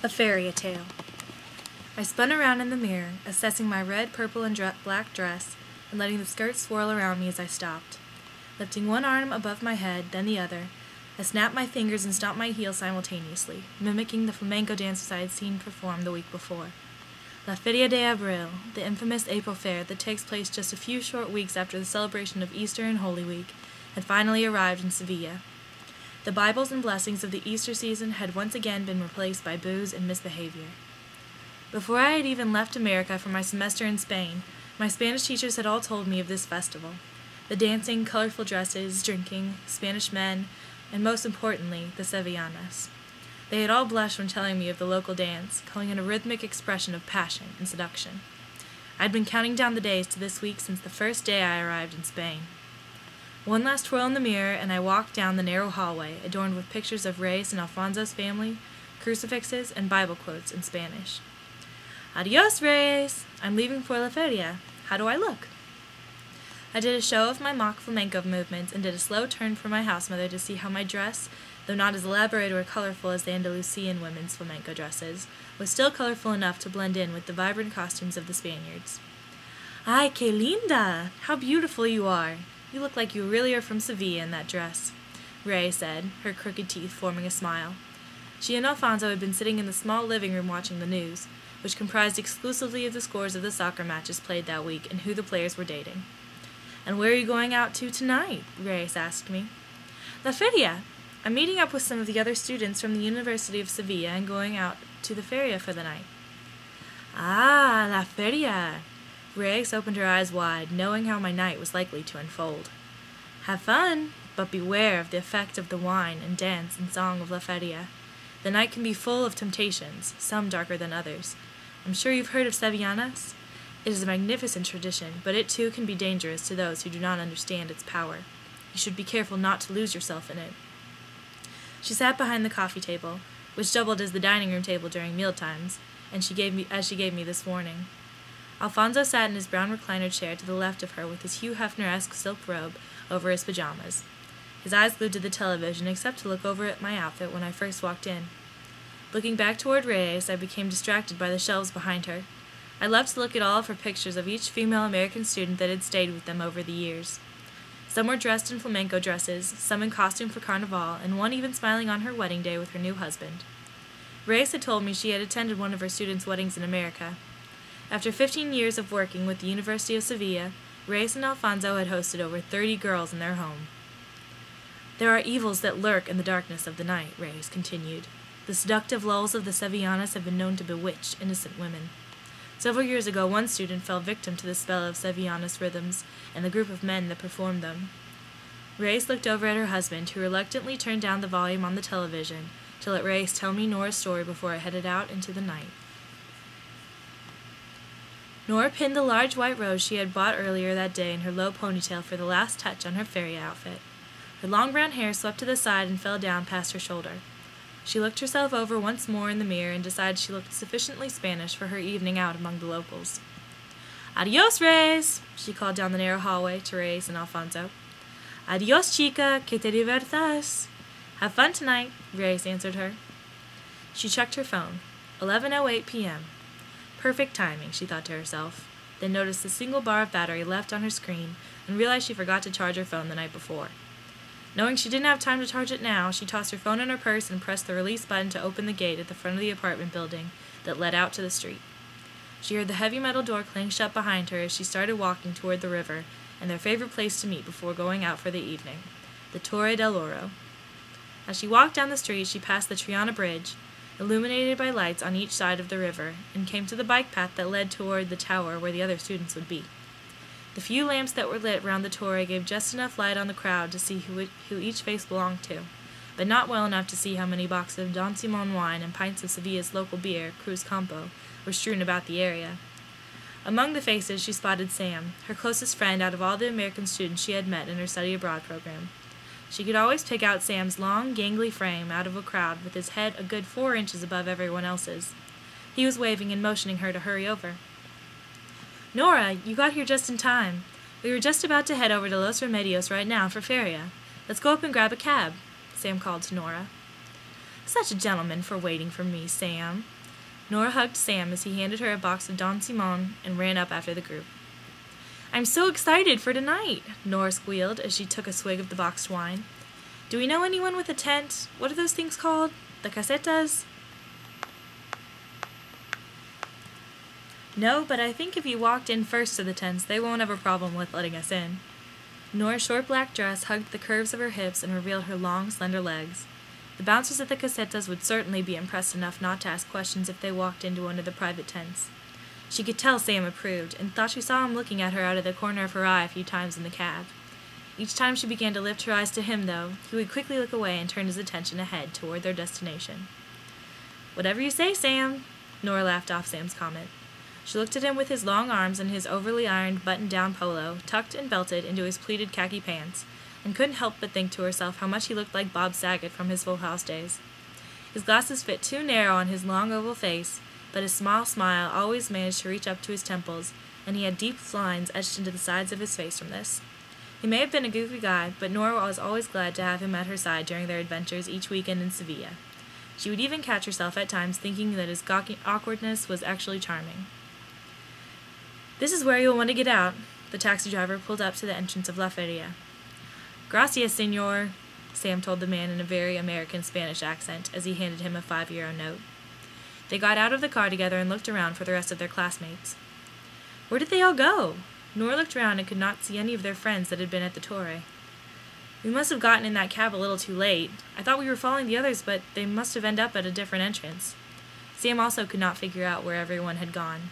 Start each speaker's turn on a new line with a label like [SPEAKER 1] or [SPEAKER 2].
[SPEAKER 1] A Feria Tale. I spun around in the mirror, assessing my red, purple, and black dress, and letting the skirt swirl around me as I stopped. Lifting one arm above my head, then the other, I snapped my fingers and stomped my heel simultaneously, mimicking the flamenco dances I had seen perform the week before. La Feria de Abril, the infamous April fair that takes place just a few short weeks after the celebration of Easter and Holy Week, had finally arrived in Sevilla. The Bibles and blessings of the Easter season had once again been replaced by booze and misbehavior. Before I had even left America for my semester in Spain, my Spanish teachers had all told me of this festival. The dancing, colorful dresses, drinking, Spanish men, and most importantly, the Sevillanas. They had all blushed when telling me of the local dance, calling it a rhythmic expression of passion and seduction. I'd been counting down the days to this week since the first day I arrived in Spain. One last twirl in the mirror, and I walked down the narrow hallway, adorned with pictures of Reyes and Alfonso's family, crucifixes, and Bible quotes in Spanish. Adios, Reyes! I'm leaving for La Feria. How do I look? I did a show of my mock flamenco movements and did a slow turn for my housemother to see how my dress, though not as elaborate or colorful as the Andalusian women's flamenco dresses, was still colorful enough to blend in with the vibrant costumes of the Spaniards. Ay, que linda! How beautiful you are! You look like you really are from Sevilla in that dress, Ray said, her crooked teeth forming a smile. She and Alfonso had been sitting in the small living room watching the news, which comprised exclusively of the scores of the soccer matches played that week and who the players were dating. And where are you going out to tonight? Reyes asked me. La Feria! I'm meeting up with some of the other students from the University of Sevilla and going out to the Feria for the night. Ah, La Feria! Reyes opened her eyes wide, knowing how my night was likely to unfold. Have fun, but beware of the effect of the wine and dance and song of La Feria. The night can be full of temptations, some darker than others. I'm sure you've heard of Sevillanas? It is a magnificent tradition, but it too can be dangerous to those who do not understand its power. You should be careful not to lose yourself in it. She sat behind the coffee table, which doubled as the dining room table during mealtimes, and she gave me this warning. Alfonso sat in his brown recliner chair to the left of her with his Hugh Hefner-esque silk robe over his pajamas. His eyes glued to the television, except to look over at my outfit when I first walked in. Looking back toward Reyes, I became distracted by the shelves behind her. I loved to look at all of her pictures of each female American student that had stayed with them over the years. Some were dressed in flamenco dresses, some in costume for Carnival, and one even smiling on her wedding day with her new husband. Reyes had told me she had attended one of her students' weddings in America. After 15 years of working with the University of Sevilla, Reyes and Alfonso had hosted over 30 girls in their home. There are evils that lurk in the darkness of the night, Reyes continued. The seductive lulls of the Sevillanas have been known to bewitch innocent women. Several years ago, one student fell victim to the spell of Sevillanas rhythms and the group of men that performed them. Reyes looked over at her husband, who reluctantly turned down the volume on the television to let Reyes tell me Norah's story before I headed out into the night. Norah pinned the large white rose she had bought earlier that day in her low ponytail for the last touch on her Feria outfit. Her long brown hair swept to the side and fell down past her shoulder. She looked herself over once more in the mirror and decided she looked sufficiently Spanish for her evening out among the locals. Adios, Reyes! She called down the narrow hallway to Reyes and Alfonso. Adios, chica, que te divertas. Have fun tonight, Reyes answered her. She checked her phone. 11:08 p.m. Perfect timing, she thought to herself, then noticed a single bar of battery left on her screen and realized she forgot to charge her phone the night before. Knowing she didn't have time to charge it now, she tossed her phone in her purse and pressed the release button to open the gate at the front of the apartment building that led out to the street. She heard the heavy metal door clang shut behind her as she started walking toward the river and their favorite place to meet before going out for the evening, the Torre del Oro. As she walked down the street, she passed the Triana Bridge, illuminated by lights on each side of the river, and came to the bike path that led toward the tower where the other students would be. The few lamps that were lit round the torre gave just enough light on the crowd to see who each face belonged to, but not well enough to see how many boxes of Don Simon wine and pints of Sevilla's local beer, Cruz Campo, were strewn about the area. Among the faces she spotted Sam, her closest friend out of all the American students she had met in her study abroad program. She could always pick out Sam's long, gangly frame out of a crowd with his head a good 4 inches above everyone else's. He was waving and motioning her to hurry over. Norah, you got here just in time. We were just about to head over to Los Remedios right now for Feria. Let's go up and grab a cab, Sam called to Norah. Such a gentleman for waiting for me, Sam. Norah hugged Sam as he handed her a box of Don Simon and ran up after the group. I'm so excited for tonight, Norah squealed as she took a swig of the boxed wine. Do we know anyone with a tent? What are those things called? The casetas? No, but I think if you walked in first to the tents, they won't have a problem with letting us in. Nora's short black dress hugged the curves of her hips and revealed her long, slender legs. The bouncers at the casetas would certainly be impressed enough not to ask questions if they walked into one of the private tents. She could tell Sam approved, and thought she saw him looking at her out of the corner of her eye a few times in the cab. Each time she began to lift her eyes to him, though, he would quickly look away and turn his attention ahead toward their destination. Whatever you say, Sam, Norah laughed off Sam's comment. She looked at him with his long arms and his overly ironed button-down polo, tucked and belted into his pleated khaki pants, and couldn't help but think to herself how much he looked like Bob Saget from his Full House days. His glasses fit too narrow on his long oval face, but his small smile always managed to reach up to his temples, and he had deep lines etched into the sides of his face from this. He may have been a goofy guy, but Norah was always glad to have him at her side during their adventures each weekend in Sevilla. She would even catch herself at times thinking that his gawky awkwardness was actually charming. This is where you'll want to get out. The taxi driver pulled up to the entrance of La Feria. Gracias, senor, Sam told the man in a very American Spanish accent as he handed him a 5-euro note. They got out of the car together and looked around for the rest of their classmates. Where did they all go? Norah looked around and could not see any of their friends that had been at the Torre. We must have gotten in that cab a little too late. I thought we were following the others, but they must have ended up at a different entrance. Sam also could not figure out where everyone had gone.